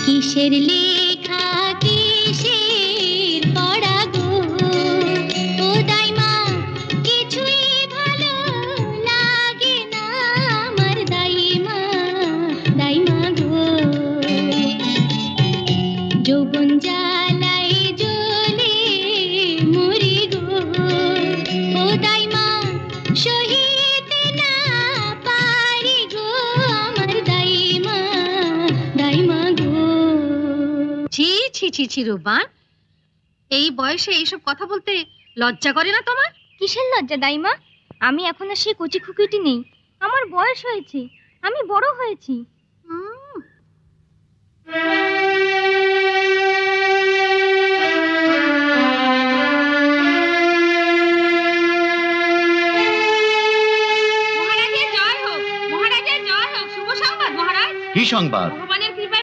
কিসের লেখা কিসের পড়া গো, ও দাইমা কিছুই ভালো লাগে না আমার দাইমা, দাইমা গো। যৌবন জ্বালায় জ্বলে মরি গো, ও দাইমা সহিতে না পারি গো আমার দাইমা, দাইমা গো। ছি ছি ছি ছি রূপবান, এই বয়সে এইসব কথা বলতে লজ্জা করে না তোমার? কিসের লজ্জা দাইমা? আমি এখন আর সেই কচি খুকিটি নেই, আমার বয়স হয়েছে, আমি বড় হয়েছি। মহারাজের জয় হোক, মহারাজের জয় হোক। শুভ সংবাদ মহারাজ। কি সংবাদ?